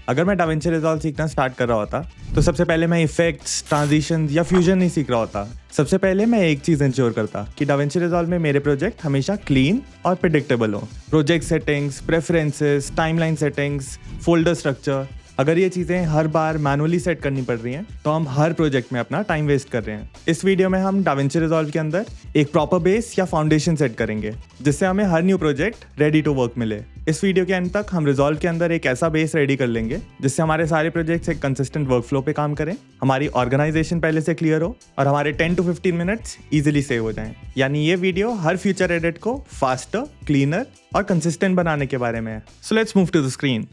अगर मैं da Vinci resolve सीखना स्टार्ट कर रहा होता तो सबसे पहले मैं इफेक्ट्स, ट्रांजिशन या फ्यूजन नहीं सीख रहा होता। सबसे पहले मैं एक चीज़ इंश्योर करता कि डाविंची रिजॉल्व में मेरे प्रोजेक्ट हमेशा क्लीन और प्रिडिक्टेबल हो। Project settings, preferences, timeline settings, folder structure, अगर ये चीज़ें हर बार मैनुअली सेट करनी पड़ रही हैं तो हम हर प्रोजेक्ट में अपना टाइम वेस्ट कर रहे हैं। इस वीडियो में हम डाविंची रिजॉल्व के अंदर एक प्रॉपर बेस या फाउंडेशन सेट करेंगे जिससे हमें हर new project ready to work मिले। इस वीडियो के अंत तक हम रिजॉल्व के अंदर एक ऐसा बेस रेडी कर लेंगे जिससे हमारे सारे प्रोजेक्ट्स एक कंसिस्टेंट वर्कफ्लो पे काम करें, हमारी ऑर्गेनाइजेशन पहले से क्लियर हो और हमारे 10 to 15 मिनट्स इजीली सेव हो जाएं। यानी ये वीडियो हर फ्यूचर एडिट को फास्टर, क्लीनर और कंसिस्टेंट बनाने के बारे में है। So let's move to the screen.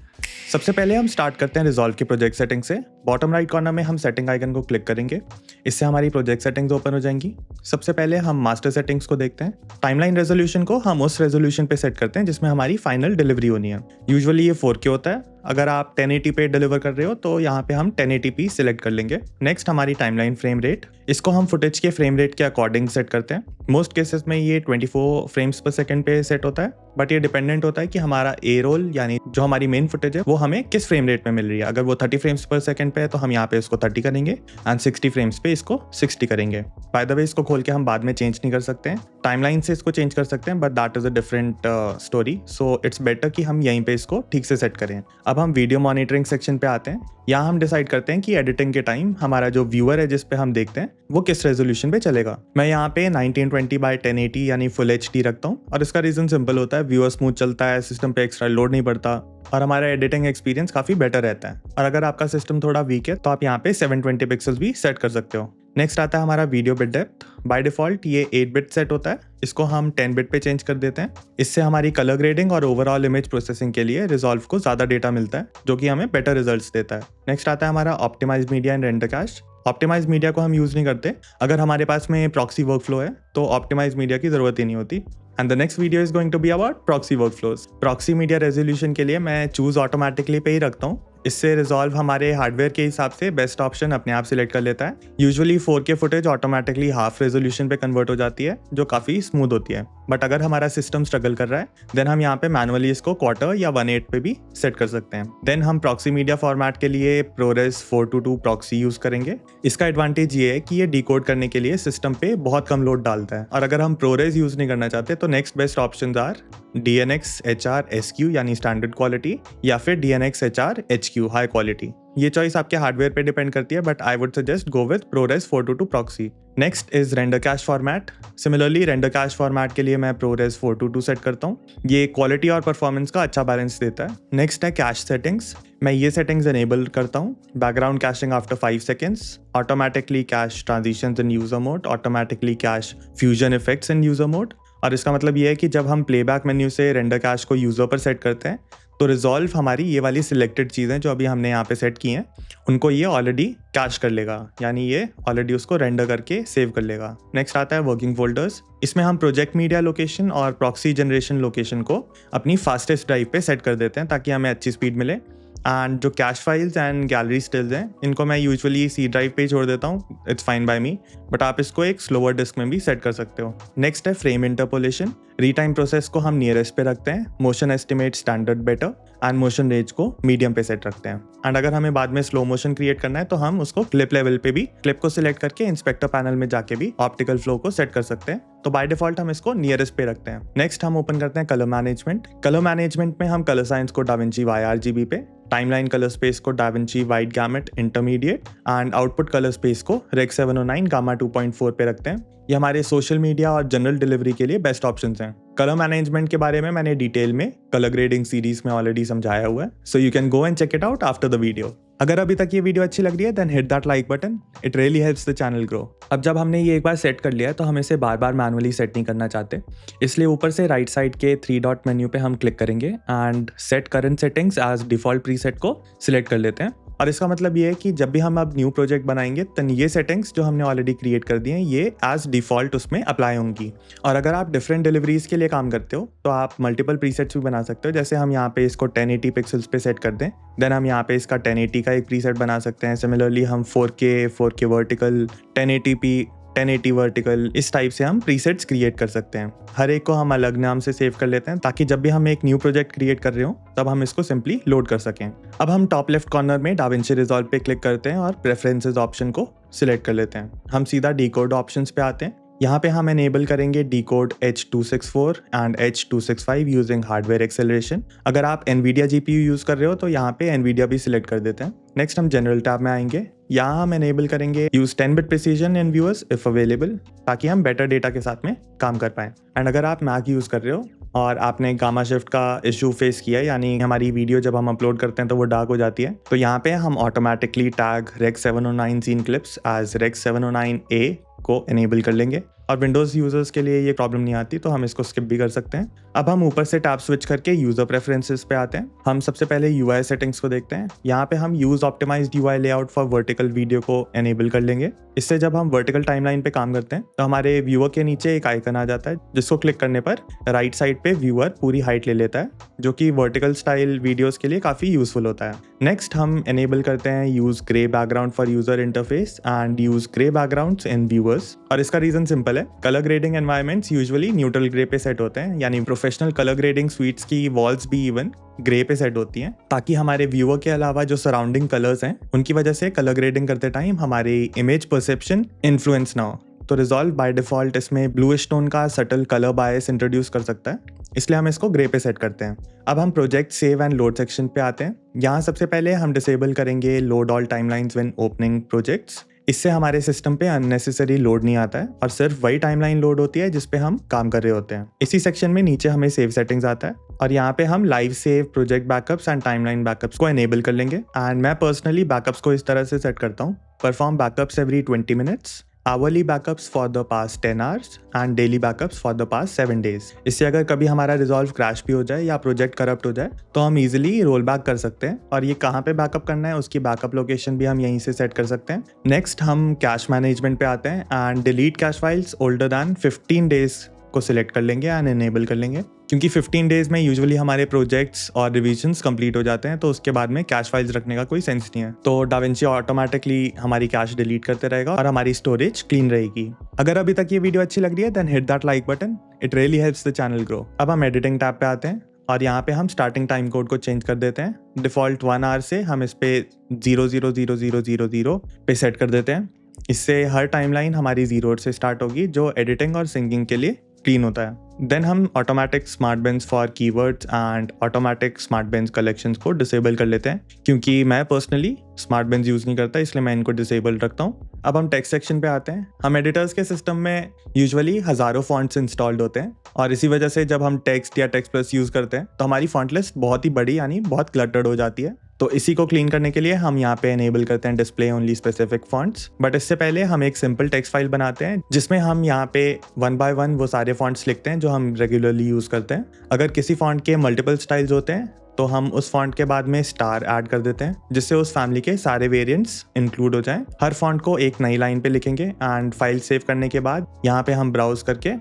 सबसे पहले हम स्टार्ट करते हैं रिजॉल्व के प्रोजेक्ट सेटिंग से। बॉटम राइट कॉर्नर में हम सेटिंग आइकन को क्लिक करेंगे, इससे हमारी प्रोजेक्ट सेटिंग्स ओपन हो जाएंगी। सबसे पहले हम मास्टर सेटिंग्स को देखते हैं। टाइमलाइन रेजोल्यूशन को हम उस रेजोल्यूशन पे सेट करते हैं जिसमें हमारी फाइनल डिलीवरी होनी है। यूजुअली ये 4K होता है। अगर आप 1080 पे डिलीवर कर रहे हो तो यहाँ पे हम 1080p सिलेक्ट कर लेंगे। नेक्स्ट हमारी टाइमलाइन फ्रेम रेट, इसको हम फुटेज के फ्रेम रेट के अकॉर्डिंग सेट करते हैं। मोस्ट केसेस में ये 24 फ्रेम्स पर सेकंड पे सेट होता है, बट ये डिपेंडेंट होता है कि हमारा ए रोल यानी जो हमारी मेन फुटेज है वो हमें किस फ्रेम रेट में मिल रही है। अगर वो 30 फ्रेम्स पर सेकंड पे है तो हम यहाँ पे इसको 30 करेंगे एंड 60 फ्रेम्स पे इसको 60 करेंगे। बाय द वे इसको खोल के हम बाद में चेंज नहीं कर सकते हैं, टाइमलाइन से इसको चेंज कर सकते हैं, but that is a different story. So it's better कि हम यहीं पे इसको ठीक से सेट करें। अब हम वीडियो मॉनिटरिंग सेक्शन पे आते हैं। यहाँ हम डिसाइड करते हैं कि एडिटिंग के टाइम हमारा जो व्यूअर है जिस पे हम देखते हैं वो किस रेजोल्यूशन पे चलेगा। मैं यहाँ पे 1920x1080 यानी फुल HD रखता हूँ और इसका रीजन सिंपल होता है, व्यूअर स्मूथ चलता है, सिस्टम पे एक्स्ट्रा लोड नहीं पड़ता और हमारा एडिटिंग एक्सपीरियंस काफी बेटर रहता है। और अगर आपका सिस्टम थोड़ा वीक है तो आप यहाँ पे 720 पिक्सल्स भी सेट कर सकते हो। नेक्स्ट आता है हमारा video bit depth. By default ये 8 बिट सेट होता है, इसको हम 10 बिट पे चेंज कर देते हैं। इससे हमारी कलर ग्रेडिंग और ओवरऑल इमेज प्रोसेसिंग के लिए रिजॉल्व को ज्यादा डेटा मिलता है जो कि हमें बेटर रिजल्ट्स देता है। नेक्स्ट आता है हमारा optimized media and render cache. Optimized media को हम यूज नहीं करते। अगर हमारे पास में प्रॉक्सी वर्कफ्लो है तो ऑप्टिमाइज्ड मीडिया की जरूरत ही नहीं होती। And the next video is going to be about proxy workflows. Proxy media resolution के लिए मैं चूज ऑटोमेटिकली पे ही रखता हूँ। इससे रिजॉल्व हमारे हार्डवेयर के हिसाब से बेस्ट ऑप्शन अपने आप सिलेक्ट कर लेता है। Usually 4K footage automatically half resolution पे कन्वर्ट हो जाती है जो काफ़ी स्मूथ होती है, बट अगर हमारा सिस्टम स्ट्रगल कर रहा है देन हम यहाँ पे मैनुअली इसको क्वार्टर या 1/8 पे भी सेट कर सकते हैं। देन हम प्रॉक्सी मीडिया फॉर्मेट के लिए ProRes 422 प्रॉक्सी यूज करेंगे। इसका एडवांटेज ये है कि ये डिकोड करने के लिए सिस्टम पे बहुत कम लोड डालता है। और अगर हम ProRes यूज नहीं करना चाहते तो next best option are DNX HR SQ यानी स्टैंडर्ड क्वालिटी या फिर DNX HR HQ high quality. ये चॉइस आपके हार्डवेयर पे डिपेंड करती है, but I would suggest go with ProRes 422 proxy. Next is render cache format. Similarly render cache format के लिए मैं ProRes 422 सेट करता हूँ। ये क्वालिटी और परफॉर्मेंस का अच्छा बैलेंस देता है। नेक्स्ट है कैश सेटिंग्स। मैं ये सेटिंग्स एनेबल करता हूँ। Background caching after 5 seconds, automatically cash transitions इन user mode, automatically cash fusion effects इन यूजर मोड। और इसका मतलब ये है कि जब हम प्लेबैक मेन्यू से रेंडर कैश को यूजर पर सेट करते हैं तो रिजॉल्व हमारी ये वाली सिलेक्टेड चीज़ें जो अभी हमने यहाँ पे सेट की हैं उनको ये ऑलरेडी कैश कर लेगा, यानी ये ऑलरेडी उसको रेंडर करके सेव कर लेगा। नेक्स्ट आता है वर्किंग फोल्डर्स। इसमें हम प्रोजेक्ट मीडिया लोकेशन और प्रॉक्सी जनरेशन लोकेशन को अपनी फास्टेस्ट ड्राइव पे सेट कर देते हैं ताकि हमें अच्छी स्पीड मिले। एंड जो cash files and gallery stills हैं इनको मैं यूजुअली C ड्राइव पे छोड़ देता हूँ, it's fine by me, but आप इसको एक स्लोअर डिस्क में भी सेट कर सकते हो। नेक्स्ट है फ्रेम इंटरपोलेशन। रीटाइम प्रोसेस को हम नियरेस्ट पे रखते हैं, motion estimate standard better and motion range को मीडियम पे सेट रखते हैं। एंड अगर हमें बाद में स्लो मोशन क्रिएट करना है तो हम उसको क्लिप लेवल पे भी क्लिप को सिलेक्ट करके इंस्पेक्टर पैनल में जाके भी ऑप्टिकल फ्लो को सेट कर सकते हैं। तो बाय डिफॉल्ट हम इसको नियरेस्ट पे रखते हैं। नेक्स्ट हम ओपन करते हैं कलर मैनेजमेंट। कलर मैनेजमेंट में हम कलर साइंस को DaVinci YRGB पे, टाइमलाइन कलर स्पेस को DaVinci wide gamut intermediate and output colour space को Rec 709 गामा 2.4 पे रखते हैं। ये हमारे सोशल मीडिया और जनरल डिलीवरी के लिए बेस्ट ऑप्शंस हैं। कलर मैनेजमेंट के बारे में मैंने डिटेल में कलर ग्रेडिंग सीरीज में ऑलरेडी समझाया हुआ है, so you can go and check it out after the video. अगर अभी तक ये वीडियो अच्छी लग रही है then hit that like button, it really helps the channel grow. अब जब हमने ये एक बार सेट कर लिया है तो हम इसे बार बार मैनुअली सेट नहीं करना चाहते, इसलिए ऊपर से राइट साइड के 3 डॉट मेन्यू पे हम क्लिक करेंगे and set current settings as default preset को सिलेक्ट कर लेते हैं। और इसका मतलब ये है कि जब भी हम अब न्यू प्रोजेक्ट बनाएंगे तो ये सेटिंग्स जो हमने ऑलरेडी क्रिएट कर दी हैं ये एज डिफॉल्ट उसमें अप्लाई होंगी। और अगर आप डिफरेंट डिलीवरीज के लिए काम करते हो तो आप मल्टीपल प्रीसेट्स भी बना सकते हो। जैसे हम यहाँ पे इसको 1080 पिक्सल्स पे सेट कर दें, देन हम यहाँ पे इसका 1080 का एक प्रीसेट बना सकते हैं। सिमिलरली हम 4K वर्टिकल 1080p 1080 वर्टिकल, इस टाइप से हम प्रीसेट्स क्रिएट कर सकते हैं। हर एक को हम अलग नाम से सेव कर लेते हैं ताकि जब भी हम एक न्यू प्रोजेक्ट क्रिएट कर रहे हो तब हम इसको सिंपली लोड कर सकें। अब हम टॉप लेफ्ट कॉर्नर में डाविंची रिजॉल्व पे क्लिक करते हैं और प्रेफरेंसेस ऑप्शन को सिलेक्ट कर लेते हैं। हम सीधा डीकोड ऑप्शंस पे आते हैं। यहाँ पे हम एनेबल करेंगे decode H264 and H265 using hardware acceleration. अगर आप NVIDIA GPU यूज कर रहे हो तो यहाँ पे NVIDIA भी सिलेक्ट कर देते हैं। नेक्स्ट हम जनरल टैब में आएंगे। यहाँ हम एनेबल करेंगे use 10-bit precision in viewers if available, ताकि हम बेटर डेटा के साथ में काम कर पाएं। एंड अगर आप मैक यूज कर रहे हो और आपने गामा शिफ्ट का इशू फेस किया, यानी हमारी वीडियो जब हम अपलोड करते हैं तो वो डार्क हो जाती है, तो यहाँ पे हम automatically tag Rec 709 scene clips as Rec 709A को एनेबल कर लेंगे। और विंडोज़ यूजर्स के लिए ये प्रॉब्लम नहीं आती, तो हम इसको स्किप भी कर सकते हैं। अब हम ऊपर से टैब स्विच करके यूजर प्रेफरेंसेस पे आते हैं। हम सबसे पहले UI सेटिंग्स को देखते हैं। यहाँ पे हम use optimized UI layout for vertical video को एनेबल कर लेंगे। इससे जब हम वर्टिकल टाइमलाइन पे काम करते हैं तो हमारे व्यूअर के नीचे एक आइकन आ जाता है, जिसको क्लिक करने पर राइट साइड पे व्यूअर पूरी हाइट ले लेता है, जो कि वर्टिकल स्टाइल वीडियोस के लिए काफ़ी यूजफुल होता है। नेक्स्ट हम एनेबल करते हैं use grey background for user interface and use grey backgrounds in viewers. और इसका रीजन सिंपल है, colour grading environments usually neutral grey पे सेट होते हैं, यानी प्रोफेशनल कलर ग्रेडिंग स्वीट्स की वॉल्स भी इवन ग्रे पे सेट होती हैं, ताकि हमारे व्यूअर के अलावा जो सराउंडिंग कलर्स हैं उनकी वजह से कलर ग्रेडिंग करते टाइम हमारी इमेज परसेप्शन इन्फ्लुएंस ना हो। तो रिजॉल्व बाय डिफॉल्ट इसमें ब्लूइश टोन का सटल कलर बायस इंट्रोड्यूस कर सकता है, इसलिए हम इसको ग्रे पे सेट करते हैं। अब हम project save and load section पे आते हैं। यहाँ सबसे पहले हम डिसेबल करेंगे load all timelines when opening projects. इससे हमारे सिस्टम पे अननेसेसरी लोड नहीं आता है और सिर्फ वही टाइमलाइन लोड होती है जिस पे हम काम कर रहे होते हैं। इसी सेक्शन में नीचे हमें सेव सेटिंग्स आता है और यहाँ पे हम live save, project backups and timeline backups को एनेबल कर लेंगे। एंड मैं पर्सनली बैकअप्स को इस तरह से सेट करता हूँ, perform backups every 20 minutes, hourly backups for the past 10 hours and daily backups for the past 7 days. इससे अगर कभी हमारा रिजॉल्व क्रैश भी हो जाए या प्रोजेक्ट करप्ट हो जाए तो हम इजीली रोल बैक कर सकते हैं, और ये कहाँ पे बैकअप करना है उसकी बैकअप लोकेशन भी हम यहीं से सेट कर सकते हैं। नेक्स्ट हम कैश मैनेजमेंट पे आते हैं and delete cash files older than 15 days को सिलेक्ट कर लेंगे एंड एनेबल कर लेंगे, क्योंकि 15 डेज में यूजुअली हमारे प्रोजेक्ट्स और रिविजन्स कंप्लीट हो जाते हैं, तो उसके बाद में कैश फाइल्स रखने का कोई सेंस नहीं है। तो डाविंची ऑटोमेटिकली हमारी कैश डिलीट करते रहेगा और हमारी स्टोरेज क्लीन रहेगी। अगर अभी तक ये वीडियो अच्छी लग रही है then hit that like button, it really helps the channel grow. अब हम एडिटिंग टैब पे आते हैं और यहाँ पे हम स्टार्टिंग टाइम कोड को चेंज कर देते हैं। डिफॉल्ट 1 आवर से हम इस पे 000000 पे सेट कर देते हैं। इससे हर टाइमलाइन हमारी 0 से स्टार्ट होगी, जो एडिटिंग और सिंकिंग के लिए क्लीन होता है। देन हम automatic smart beans for keywords and automatic smart beans collections को डिसेबल कर लेते हैं, क्योंकि मैं पर्सनली स्मार्ट बिन्स यूज़ नहीं करता, इसलिए मैं इनको डिसेबल रखता हूँ। अब हम टेक्स्ट सेक्शन पे आते हैं। हम एडिटर्स के सिस्टम में यूजुअली हज़ारों फॉन्ट्स इंस्टॉल्ड होते हैं, और इसी वजह से जब हम टेक्स्ट या टेक्स्ट प्लस यूज़ करते हैं तो हमारी फॉन्ट लिस्ट बहुत ही बड़ी यानी बहुत क्लटर्ड हो जाती है। तो इसी को क्लीन करने के लिए हम यहाँ पे एनेबल करते हैं display only specific fonts. But इससे पहले हम एक सिंपल टेक्स्ट फाइल बनाते हैं जिसमें हम यहाँ पे 1 by 1 वो सारे फॉन्ट्स लिखते हैं जो हम रेगुलरली यूज़ करते हैं। अगर किसी फॉन्ट के मल्टीपल स्टाइल्स होते हैं तो हम उस फॉन्ट के बाद में स्टार ऐड कर देते हैं, जिससे उस फैमिली के सारे वेरिएंट्स इंक्लूड हो जाएं। हर फॉन्ट को एक नई लाइन पे लिखेंगे एंड फाइल सेव करने के बाद यहाँ पे हम ब्राउज करके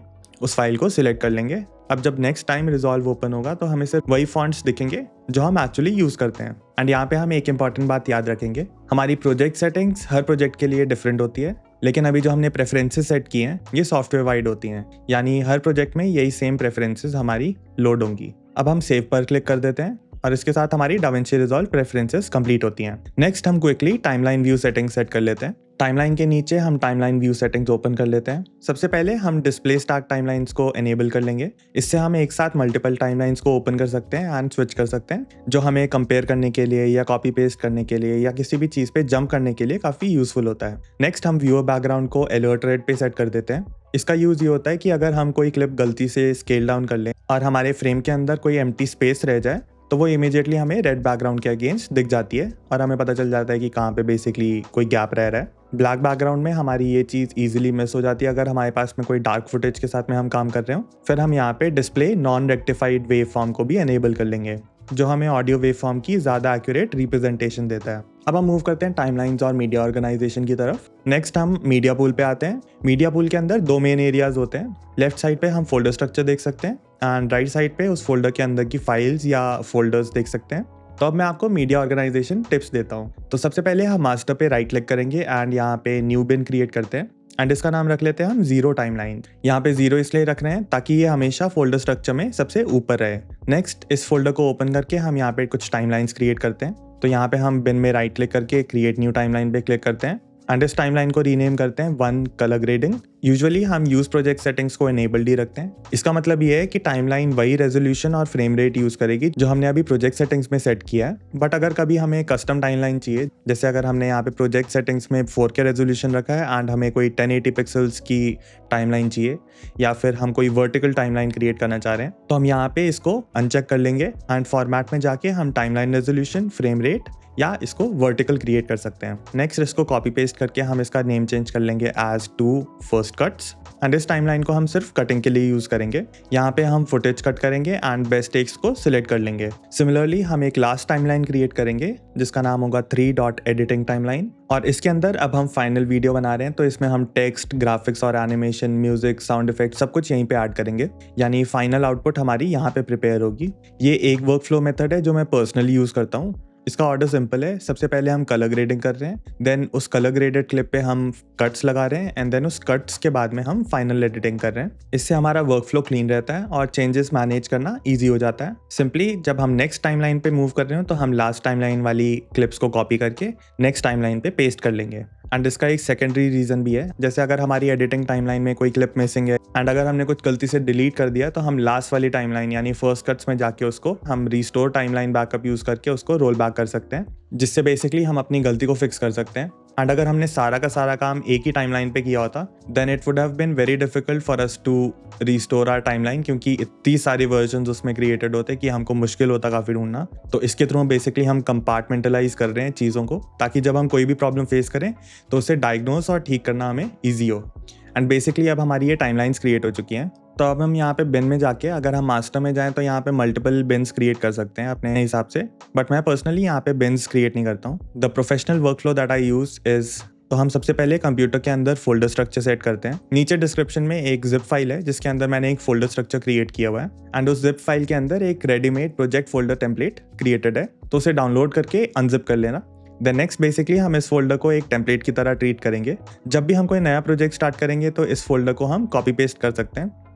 उस फाइल को सिलेक्ट कर लेंगे। अब जब नेक्स्ट टाइम रिजॉल्व ओपन होगा तो हमें सिर्फ वही फॉन्ट्स दिखेंगे जो हम एक्चुअली यूज़ करते हैं। एंड यहाँ पे हम एक इंपॉर्टेंट बात याद रखेंगे, हमारी प्रोजेक्ट सेटिंग्स हर प्रोजेक्ट के लिए डिफरेंट होती है, लेकिन अभी जो हमने प्रेफरेंसेस सेट किए हैं ये सॉफ्टवेयर वाइड होती हैं, यानी हर प्रोजेक्ट में यही सेम प्रेफरेंसेस हमारी लोड होंगी। अब हम सेव पर क्लिक कर देते हैं और इसके साथ हमारी डाविंची रिजॉल्व प्रेफरेंसेस कंप्लीट होती हैं। नेक्स्ट हम quickly timeline view setting set कर लेते हैं। टाइमलाइन के नीचे हम टाइमलाइन व्यू सेटिंग्स ओपन कर लेते हैं। सबसे पहले हम डिस्प्ले स्टार्ट टाइमलाइंस को एनेबल कर लेंगे। इससे हम एक साथ मल्टीपल टाइमलाइंस को ओपन कर सकते हैं एंड स्विच कर सकते हैं, जो हमें कंपेयर करने के लिए या कॉपी पेस्ट करने के लिए या किसी भी चीज़ पे जंप करने के लिए काफ़ी यूजफुल होता है। नेक्स्ट हम व्यूअर बैकग्राउंड को अलर्ट रेट पे सेट कर देते हैं। इसका यूज़ ये होता है कि अगर हम कोई क्लिप गलती से स्केल डाउन कर लें और हमारे फ्रेम के अंदर कोई एम्प्टी स्पेस रह जाए तो वो इमीडिएटली हमें रेड बैकग्राउंड के अगेंस्ट दिख जाती है और हमें पता चल जाता है कि कहाँ पे बेसिकली कोई गैप रह रहा है। ब्लैक बैकग्राउंड में हमारी ये चीज़ इजीली मिस हो जाती है अगर हमारे पास में कोई डार्क फुटेज के साथ में हम काम कर रहे हो। फिर हम यहाँ पे display non rectified wave form को भी एनेबल कर लेंगे, जो हमें ऑडियो वेव फॉर्म की ज़्यादा एक्यूरेट रिप्रेजेंटेशन देता है। अब हम मूव करते हैं टाइमलाइंस और मीडिया ऑर्गेनाइजेशन की तरफ। नेक्स्ट हम मीडिया पूल पे आते हैं। मीडिया पूल के अंदर 2 मेन एरियाज होते हैं। लेफ्ट साइड पे हम फोल्डर स्ट्रक्चर देख सकते हैं एंड राइट साइड पे उस फोल्डर के अंदर की फाइल्स या फोल्डर्स देख सकते हैं। तो अब मैं आपको मीडिया ऑर्गेनाइजेशन टिप्स देता हूँ। तो सबसे पहले हम मास्टर पे राइट क्लिक करेंगे एंड यहाँ पे न्यू बिन क्रिएट करते हैं एंड इसका नाम रख लेते हैं हम जीरो टाइमलाइन। यहाँ पे जीरो इसलिए रख रहे हैं ताकि ये हमेशा फोल्डर स्ट्रक्चर में सबसे ऊपर रहे। नेक्स्ट, इस फोल्डर को ओपन करके हम यहाँ पे कुछ टाइमलाइंस क्रिएट करते हैं। तो यहाँ पे हम बिन में राइट क्लिक करके क्रिएट न्यू टाइमलाइन पे क्लिक करते हैं एंड इस टाइमलाइन को रीनेम करते हैं वन कलर ग्रेडिंग। यूजुअली हम यूज प्रोजेक्ट सेटिंग्स को इनेबल्ड ही रखते हैं। इसका मतलब ये है कि टाइमलाइन वही रेजोल्यूशन और फ्रेम रेट यूज करेगी जो हमने अभी प्रोजेक्ट सेटिंग्स में सेट किया है। बट अगर कभी हमें कस्टम टाइमलाइन चाहिए, जैसे अगर हमने यहाँ पे प्रोजेक्ट सेटिंग्स में 4K रेजोल्यूशन रखा है एंड हमें कोई 1080 पिक्सल्स की टाइमलाइन चाहिए, या फिर हम कोई वर्टिकल टाइमलाइन क्रिएट करना चाह रहे हैं, तो हम यहाँ पे इसको अनचेक कर लेंगे एंड फॉर्मेट में जाके हम टाइमलाइन रेजोल्यूशन, फ्रेम रेट या इसको वर्टिकल क्रिएट कर सकते हैं। नेक्स्ट, इसको कॉपी पेस्ट करके हम इसका नेम चेंज कर लेंगे as to first cuts and इस टाइमलाइन को हम सिर्फ कटिंग के लिए यूज करेंगे। यहाँ पे हम फुटेज कट करेंगे एंड बेस्ट टेक्स को सिलेक्ट कर लेंगे। सिमिलरली हम एक लास्ट टाइमलाइन क्रिएट करेंगे जिसका नाम होगा 3.editing टाइमलाइन और इसके अंदर अब हम फाइनल वीडियो बना रहे हैं, तो इसमें हम टेक्स्ट, ग्राफिक्स और एनिमेशन, म्यूजिक, साउंड इफेक्ट सब कुछ यहीं पे ऐड करेंगे, यानी फाइनल आउटपुट हमारी यहाँ पे प्रिपेयर होगी। ये एक वर्क फ्लो मेथड है जो मैं पर्सनली यूज करता हूँ। इसका ऑर्डर सिंपल है। सबसे पहले हम कलर ग्रेडिंग कर रहे हैं, देन उस कलर ग्रेडेड क्लिप पे हम कट्स लगा रहे हैं एंड देन उस कट्स के बाद में हम फाइनल एडिटिंग कर रहे हैं। इससे हमारा वर्क फ्लो क्लीन रहता है और चेंजेस मैनेज करना इजी हो जाता है। सिंपली जब हम नेक्स्ट टाइमलाइन पे मूव कर रहे हो तो हम लास्ट टाइमलाइन वाली क्लिप्स को कॉपी करके नेक्स्ट टाइमलाइन पे पेस्ट कर लेंगे। एंड इसका एक सेकेंडरी रीजन भी है, जैसे अगर हमारी एडिटिंग टाइमलाइन में कोई क्लिप मिसिंग है एंड अगर हमने कुछ गलती से डिलीट कर दिया तो हम लास्ट वाली टाइमलाइन यानी फर्स्ट कट्स में जाके उसको हम रिस्टोर टाइमलाइन बैकअप यूज करके उसको रोल बैक कर सकते हैं, जिससे बेसिकली हम अपनी गलती को फिक्स कर सकते हैं। एंड अगर हमने सारा का सारा काम एक ही टाइमलाइन पे किया होता then it would have been very difficult for us to restore our timeline, क्योंकि इतनी सारी वर्जन्स उसमें क्रिएटेड होते कि हमको मुश्किल होता काफ़ी ढूंढना। तो इसके थ्रू बेसिकली हम कंपार्टमेंटलाइज कर रहे हैं चीज़ों को, ताकि जब हम कोई भी प्रॉब्लम फेस करें तो उसे डायग्नोस और ठीक करना हमें ईजी हो। एंड बेसिकली अब हमारी ये टाइमलाइंस क्रिएट हो चुकी हैं। तो अब हम यहाँ पे बिन में जाके अगर हम मास्टर में जाएं तो यहाँ पे मल्टीपल बिन्स क्रिएट कर सकते हैं अपने हिसाब से, बट मैं पर्सनली यहाँ पे बिन्स क्रिएट नहीं करता हूँ। The professional work flow that I use is, तो हम सबसे पहले कंप्यूटर के अंदर फोल्डर स्ट्रक्चर सेट करते हैं। नीचे डिस्क्रिप्शन में एक जिप फाइल है जिसके अंदर मैंने एक फोल्डर स्ट्रक्चर क्रिएट किया हुआ है एंड उस जिप फाइल के अंदर एक readymade project folder template created है, तो उसे डाउनलोड करके अनजिप कर लेना। देन नेक्स्ट बेसिकली हम इस फोल्डर को एक टेम्पलेट की तरह ट्रीट करेंगे। जब भी हम कोई नया प्रोजेक्ट स्टार्ट करेंगे तो इस फोल्डर को हम कॉपी पेस्ट कर सकते हैं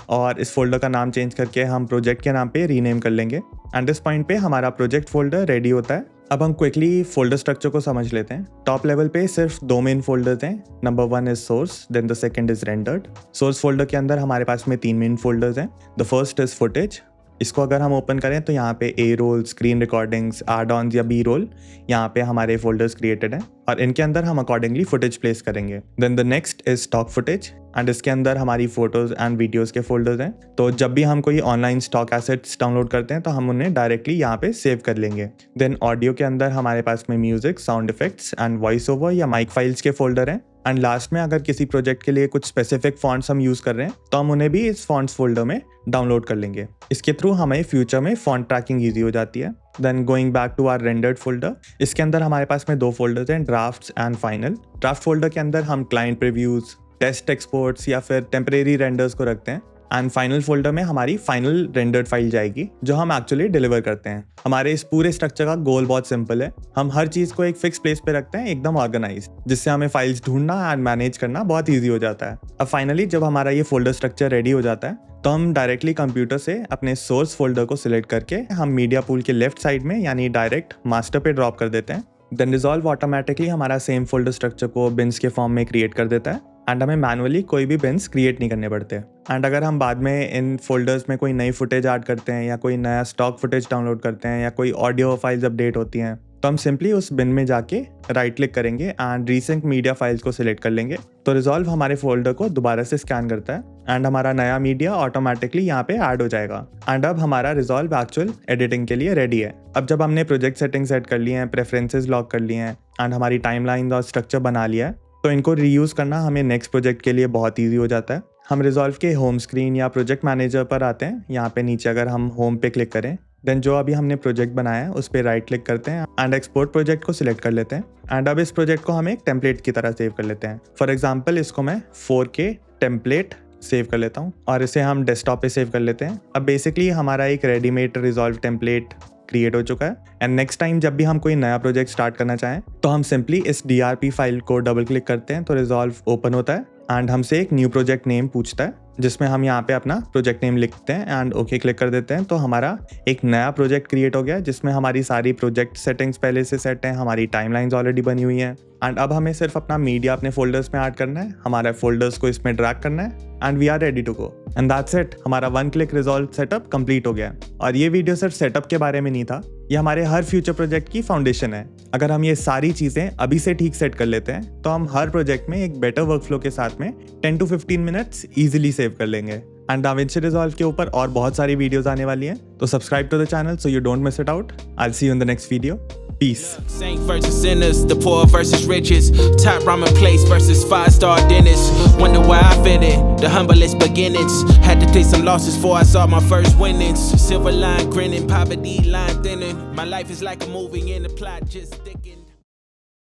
और इस फोल्डर का नाम चेंज करके हम प्रोजेक्ट के नाम पे रीनेम कर लेंगे एंड इस पॉइंट पे हमारा प्रोजेक्ट फोल्डर रेडी होता है। अब हम क्विकली फोल्डर स्ट्रक्चर को समझ लेते हैं। टॉप लेवल पे सिर्फ दो मेन फोल्डर्स हैं। Number 1 is source, then the second is rendered. Source folder के अंदर हमारे पास में 3 मेन फोल्डर्स हैं। The first is footage. इसको अगर हम ओपन करें तो यहाँ पे A roll, screen recordings, add ons या बी रोल, यहाँ पे हमारे फोल्डर्स क्रिएटेड हैं और इनके अंदर हम अकॉर्डिंगली फुटेज प्लेस करेंगे। Then the next is stock footage and इसके अंदर हमारी फोटोज एंड वीडियोस के फोल्डर्स हैं। तो जब भी हम कोई ऑनलाइन स्टॉक एसेट्स डाउनलोड करते हैं तो हम उन्हें डायरेक्टली यहाँ पे सेव कर लेंगे। देन ऑडियो के अंदर हमारे पास में music, sound effects and voice over या माइक फाइल्स के फोल्डर हैं। एंड लास्ट में अगर किसी प्रोजेक्ट के लिए कुछ स्पेसिफिक फॉन्ट्स हम यूज कर रहे हैं तो हम उन्हें भी इस फॉन्ट्स फोल्डर में डाउनलोड कर लेंगे। इसके थ्रू हमें फ्यूचर में फॉन्ट ट्रैकिंग ईजी हो जाती है। Then going back to our rendered folder, इसके अंदर हमारे पास में 2 फोल्डर्स हैं, drafts and final. Draft folder के अंदर हम क्लाइंट प्रीव्यूज, टेस्ट एक्सपोर्ट्स या फिर टेम्परेरी रेंडर्स को रखते हैं एंड फाइनल फोल्डर में हमारी फाइनल रेंडर्ड फाइल जाएगी जो हम एक्चुअली डिलीवर करते हैं। हमारे इस पूरे स्ट्रक्चर का गोल बहुत सिंपल है। हम हर चीज़ को एक फिक्स प्लेस पे रखते हैं, एकदम ऑर्गेनाइज, जिससे हमें फाइल्स ढूंढना एंड मैनेज करना बहुत ईजी हो जाता है। अब फाइनली जब हमारा ये फोल्डर स्ट्रक्चर रेडी हो जाता है तो हम डायरेक्टली कंप्यूटर से अपने सोर्स फोल्डर को सिलेक्ट करके हम मीडिया पूल के लेफ्ट साइड में यानी डायरेक्ट मास्टर पे ड्रॉप कर देते हैं। देन रिजॉल्व ऑटोमेटिकली हमारा सेम फोल्डर स्ट्रक्चर को बिन्स के फॉर्म में क्रिएट कर देता है एंड हमें मैनुअली कोई भी बिन्स क्रिएट नहीं करने पड़ते। एंड अगर हम बाद में इन फोल्डर्स में कोई नई फुटेज ऐड करते हैं या कोई नया स्टॉक फुटेज डाउनलोड करते हैं या कोई ऑडियो फाइल्स अपडेट होती हैं तो हम सिंपली उस बिन में जाके राइट क्लिक करेंगे एंड रीसेंट मीडिया फाइल्स को सिलेक्ट कर लेंगे। तो रिजॉल्व हमारे फोल्डर को दोबारा से स्कैन करता है एंड हमारा नया मीडिया ऑटोमेटिकली यहाँ पे ऐड हो जाएगा। एंड अब हमारा रिजॉल्व एक्चुअल एडिटिंग के लिए रेडी है। अब जब हमने प्रोजेक्ट सेटिंग सेट कर लिए हैं, प्रेफरेंसेस लॉक कर लिए हैं एंड हमारी टाइमलाइन और स्ट्रक्चर बना लिया है तो इनको रीयूज़ करना हमें नेक्स्ट प्रोजेक्ट के लिए बहुत ईजी हो जाता है। हम रिजॉल्व के होम स्क्रीन या प्रोजेक्ट मैनेजर पर आते हैं। यहाँ पे नीचे अगर हम होम पे क्लिक करें देन जो अभी हमने प्रोजेक्ट बनाया है उस पर राइट क्लिक करते हैं एंड एक्सपोर्ट प्रोजेक्ट को सिलेक्ट कर लेते हैं एंड अब इस प्रोजेक्ट को हम एक टेम्पलेट की तरह सेव कर लेते हैं। फॉर एग्जाम्पल इसको मैं 4K टेम्पलेट सेव कर लेता हूँ और इसे हम डेस्कटॉप पे सेव कर लेते हैं। अब बेसिकली हमारा एक रेडीमेड रिजॉल्व टेम्पलेट क्रिएट हो चुका है एंड नेक्स्ट टाइम जब भी हम कोई नया प्रोजेक्ट स्टार्ट करना चाहें तो हम सिंपली इस DRP फाइल को डबल क्लिक करते हैं तो रिजॉल्व ओपन होता है एंड हमसे एक न्यू प्रोजेक्ट नेम पूछता है, जिसमें हम यहाँ पे अपना प्रोजेक्ट नेम लिखते हैं एंड ओके क्लिक कर देते हैं। तो हमारा एक नया प्रोजेक्ट क्रिएट हो गया है, जिसमें हमारी सारी प्रोजेक्ट सेटिंग्स पहले से सेट हैं, हमारी टाइमलाइंस ऑलरेडी बनी हुई हैं एंड अब हमें सिर्फ अपना मीडिया अपने फोल्डर्स में ऐड करना है, हमारा फोल्डर्स को इसमें ड्रैग करना है and we are ready to go and that's it. हमारा 1 क्लिक रिजॉल्व सेटअप कंप्लीट हो गया है। और ये वीडियो सिर्फ सेटअप के बारे में नहीं था, ये हमारे हर फ्यूचर प्रोजेक्ट की फाउंडेशन है। अगर हम ये सारी चीज़ें अभी से ठीक सेट कर लेते हैं तो हम हर प्रोजेक्ट में एक बेटर वर्कफ्लो के साथ में 10 to 15 मिनट्स ईजिली सेव कर लेंगे। एंड डाविंची रिजॉल्व के ऊपर और बहुत सारी वीडियोस आने वाली हैं, तो subscribe to the channel so you don't miss it out. I will see you in the next video. Peace. Saints versus sinners, the poor versus riches, top ramen place versus 5-star dinners. Wonder why I fit in the humblest beginnings. Had to take some losses before I saw my first winnings. Silver line grinning, poverty line thinning. My life is like a movie and the plot just sticking.